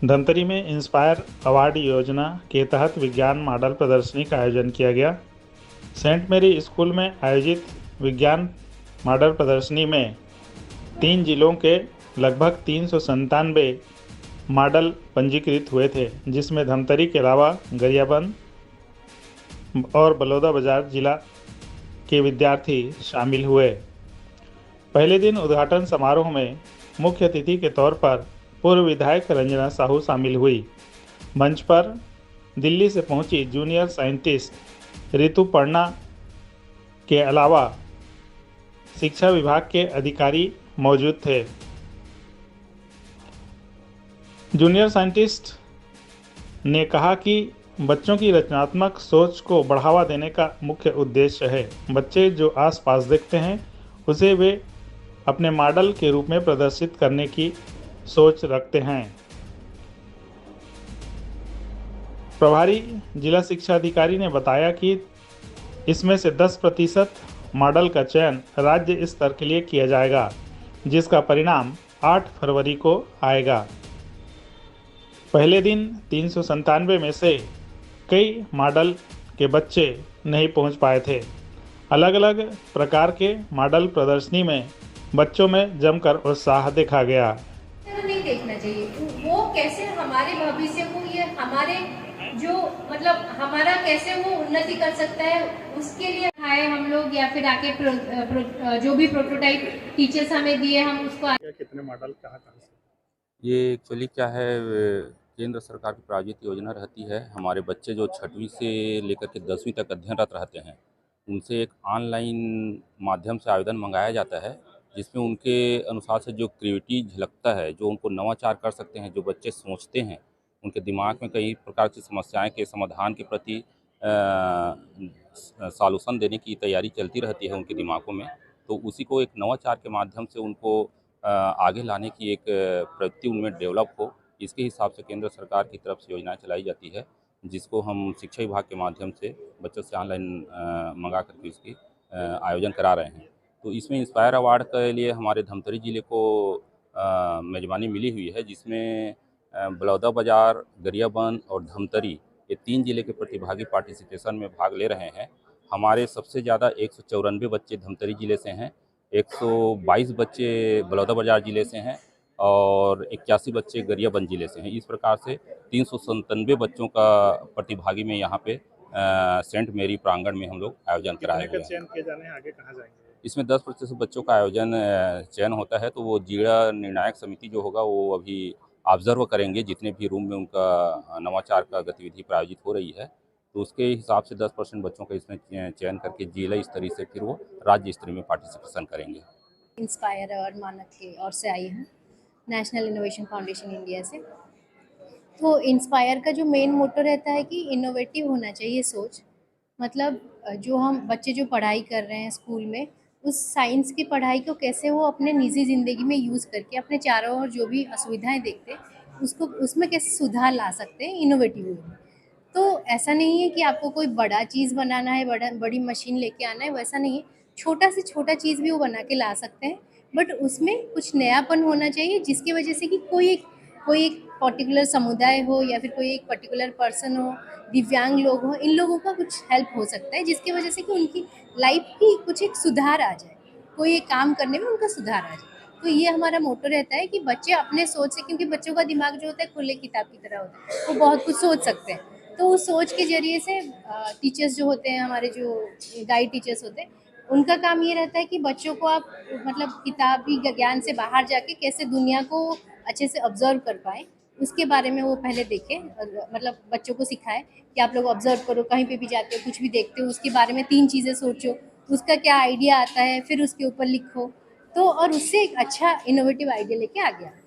धमतरी में inspire award योजना के तहत विज्ञान मॉडल प्रदर्शनी का आयोजन किया गया। सेंट मेरी स्कूल में आयोजित विज्ञान मॉडल प्रदर्शनी में 3 जिलों के लगभग 397 मॉडल पंजीकृत हुए थे, जिसमें धमतरी के अलावा गरियाबंद और बलौदाबाजार जिला के विद्यार्थी शामिल हुए। पहले दिन उद्घाटन समारोह में मुख्य अतिथि के तौर पर पूर्व विधायक रंजना साहू शामिल हुई। मंच पर दिल्ली से पहुंची जूनियर साइंटिस्ट ऋतुपर्णा के अलावा शिक्षा विभाग के अधिकारी मौजूद थे। जूनियर साइंटिस्ट ने कहा कि बच्चों की रचनात्मक सोच को बढ़ावा देने का मुख्य उद्देश्य है। बच्चे जो आसपास देखते हैं उसे वे अपने मॉडल के रूप में प्रदर्शित करने की सोच रखते हैं। प्रभारी जिला शिक्षा अधिकारी ने बताया कि इसमें से 10% मॉडल का चयन राज्य स्तर के लिए किया जाएगा, जिसका परिणाम 8 फरवरी को आएगा। पहले दिन 397 में से कई मॉडल के बच्चे नहीं पहुंच पाए थे। अलग अलग प्रकार के मॉडल प्रदर्शनी में बच्चों में जमकर उत्साह देखा गया। नहीं देखना चाहिए, वो कैसे हमारे भविष्य को, ये हमारे जो मतलब हमारा कैसे वो उन्नति कर सकता है, उसके लिए आए हम लोग, या फिर आके जो भी प्रोटोटाइप टीचर्स हमें दिए हम उसको। कितने मॉडल कहाँ कहाँ से? ये एक्चुअली क्या है, केंद्र सरकार की प्रायोजित योजना रहती है। हमारे बच्चे जो 6वीं से लेकर के 10वीं तक अध्ययनरत रहते हैं, उनसे एक ऑनलाइन माध्यम से आवेदन मंगाया जाता है, जिसमें उनके अनुसार से जो क्रिएटिविटी झलकता है, जो उनको नवाचार कर सकते हैं, जो बच्चे सोचते हैं, उनके दिमाग में कई प्रकार की समस्याएं के समाधान के प्रति सॉल्यूशन देने की तैयारी चलती रहती है उनके दिमागों में। तो उसी को एक नवाचार के माध्यम से उनको आगे लाने की एक प्रवृत्ति उनमें डेवलप हो, इसके हिसाब से केंद्र सरकार की तरफ से योजनाएं चलाई जाती है, जिसको हम शिक्षा विभाग के माध्यम से बच्चों से ऑनलाइन मंगा करके इसकी आयोजन करा रहे हैं। तो इसमें इंस्पायर अवार्ड के लिए हमारे धमतरी ज़िले को मेज़बानी मिली हुई है, जिसमें बलौदाबाजार, गरियाबंद और धमतरी, ये 3 ज़िले के प्रतिभागी पार्टिसिपेशन में भाग ले रहे हैं। हमारे सबसे ज़्यादा 194 बच्चे धमतरी ज़िले से हैं, 122 बच्चे बलौदाबाजार ज़िले से हैं और 81 बच्चे गरियाबंद ज़िले से हैं। इस प्रकार से 397 बच्चों का प्रतिभागी में यहाँ पे सेंट मेरी प्रांगण में हम लोग आयोजन कराए हुए हैं। चयन किए जाने हैं, आगे कहाँ जाएंगे? इसमें 10% बच्चों का आयोजन चयन होता है, तो वो जिला निर्णायक समिति जो होगा वो अभी ऑब्जर्व करेंगे जितने भी रूम में उनका नवाचार का गतिविधि प्रायोजित हो रही है, तो उसके हिसाब से 10% बच्चों का इसमें चयन करके जिला स्तरीय से फिर वो राज्य स्तरीय में पार्टिसिपेशन करेंगे। इंस्पायर अवार्ड मानक की ओर से आई हूँ, नेशनल इनोवेशन फाउंडेशन इंडिया से। तो इंस्पायर का जो मेन मोटो रहता है कि इनोवेटिव होना चाहिए सोच। मतलब जो हम बच्चे जो पढ़ाई कर रहे हैं स्कूल में, उस साइंस की पढ़ाई को कैसे वो अपने निजी ज़िंदगी में यूज़ करके अपने चारों ओर जो भी असुविधाएं देखते हैं उसको उसमें कैसे सुधार ला सकते हैं इनोवेटिव वे में। तो ऐसा नहीं है कि आपको कोई बड़ा चीज़ बनाना है, बड़ी मशीन लेके आना है, वैसा नहीं है। छोटा से छोटा चीज़ भी वो बना के ला सकते हैं, बट उसमें कुछ नयापन होना चाहिए, जिसकी वजह से कि कोई एक पर्टिकुलर समुदाय हो या फिर कोई एक पर्टिकुलर पर्सन हो, दिव्यांग लोग हो, इन लोगों का कुछ हेल्प हो सकता है, जिसकी वजह से कि उनकी लाइफ की कुछ एक सुधार आ जाए, कोई एक काम करने में उनका सुधार आ जाए। तो ये हमारा मोटो रहता है कि बच्चे अपने सोच से, क्योंकि बच्चों का दिमाग जो होता है खुले किताब की तरह होता है, वो बहुत कुछ सोच सकते हैं। तो उस सोच के ज़रिए से टीचर्स जो होते हैं, हमारे जो गाइड टीचर्स होते हैं, उनका काम ये रहता है कि बच्चों को आप मतलब किताबी ज्ञान से बाहर जाके कैसे दुनिया को अच्छे से ऑब्जर्व कर पाएँ, उसके बारे में वो पहले देखें और मतलब बच्चों को सिखाएँ कि आप लोग ऑब्जर्व करो, कहीं पे भी जाते हो, कुछ भी देखते हो, उसके बारे में 3 चीज़ें सोचो, उसका क्या आइडिया आता है, फिर उसके ऊपर लिखो। तो और उससे एक अच्छा इनोवेटिव आइडिया लेके आगे आएँ,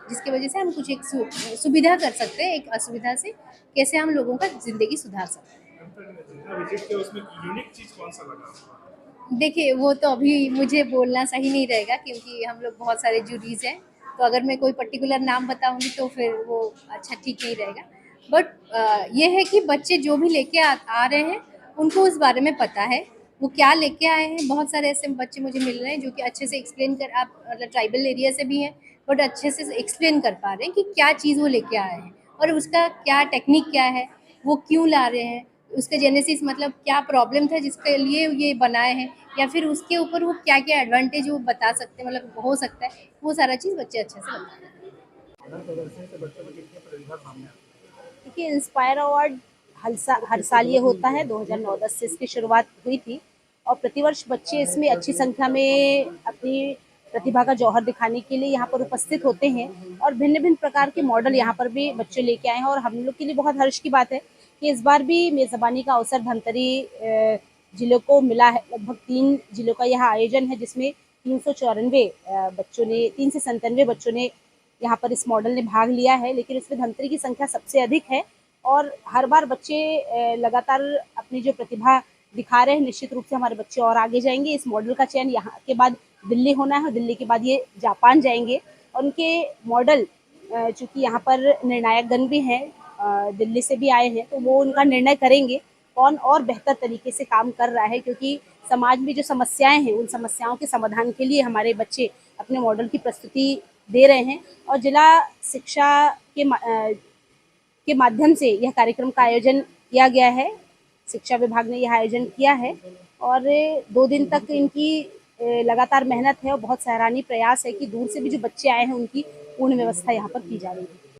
जिसकी वजह से हम कुछ एक सुविधा कर सकते हैं, एक असुविधा से कैसे हम लोगों का ज़िंदगी सुधार सकते हैं। विजिट किया, उसमें यूनिक चीज़ कौन सा लगा? देखिए, वो तो अभी मुझे बोलना सही नहीं रहेगा, क्योंकि हम लोग बहुत सारे जूरीज़ हैं, तो अगर मैं कोई पर्टिकुलर नाम बताऊँगी तो फिर वो अच्छा ठीक नहीं रहेगा। बट ये है कि बच्चे जो भी लेके आ रहे हैं, उनको उस बारे में पता है, वो क्या लेके आए हैं। बहुत सारे ऐसे बच्चे मुझे मिल रहे हैं जो कि अच्छे से एक्सप्लेन कर, आप मतलब ट्राइबल एरिया से भी हैं, बट अच्छे से एक्सप्लेन कर पा रहे हैं कि क्या चीज़ वो लेके आए हैं और उसका क्या टेक्निक क्या है, वो क्यों ला रहे हैं, उसका जेनेसिस मतलब क्या प्रॉब्लम था जिसके लिए ये बनाए हैं, या फिर उसके ऊपर वो क्या-क्या एडवांटेज वो बता सकते हैं, मतलब हो सकता है, वो सारा चीज़ बच्चे अच्छे से बताते हैं। देखिए, इंस्पायर अवार्ड हर साल ये होता है। 2009-10 से इसकी शुरुआत हुई थी और प्रतिवर्ष बच्चे इसमें अच्छी संख्या में अपनी प्रतिभा का जौहर दिखाने के लिए यहाँ पर उपस्थित होते हैं और भिन्न-भिन्न प्रकार के मॉडल यहाँ पर भी बच्चे लेके आए हैं और हम लोग के लिए बहुत हर्ष की बात है कि इस बार भी मेज़बानी का अवसर धमतरी जिलों को मिला है। लगभग 3 जिलों का यह आयोजन है जिसमें 3 से 97 बच्चों ने यहाँ पर इस मॉडल ने भाग लिया है, लेकिन इसमें धमतरी की संख्या सबसे अधिक है और हर बार बच्चे लगातार अपनी जो प्रतिभा दिखा रहे हैं। निश्चित रूप से हमारे बच्चे और आगे जाएंगे। इस मॉडल का चयन यहाँ के बाद दिल्ली होना है और दिल्ली के बाद ये जापान जाएंगे और उनके मॉडल चूँकि यहाँ पर निर्णायक गण भी हैं, दिल्ली से भी आए हैं, तो वो उनका निर्णय करेंगे कौन और बेहतर तरीके से काम कर रहा है, क्योंकि समाज में जो समस्याएं हैं उन समस्याओं के समाधान के लिए हमारे बच्चे अपने मॉडल की प्रस्तुति दे रहे हैं और जिला शिक्षा के माध्यम से यह कार्यक्रम का आयोजन किया गया है। शिक्षा विभाग ने यह आयोजन किया है और 2 दिन तक इनकी लगातार मेहनत है और बहुत सराहनीय प्रयास है कि दूर से भी जो बच्चे आए हैं उनकी पूर्ण व्यवस्था यहाँ पर की जा रही है।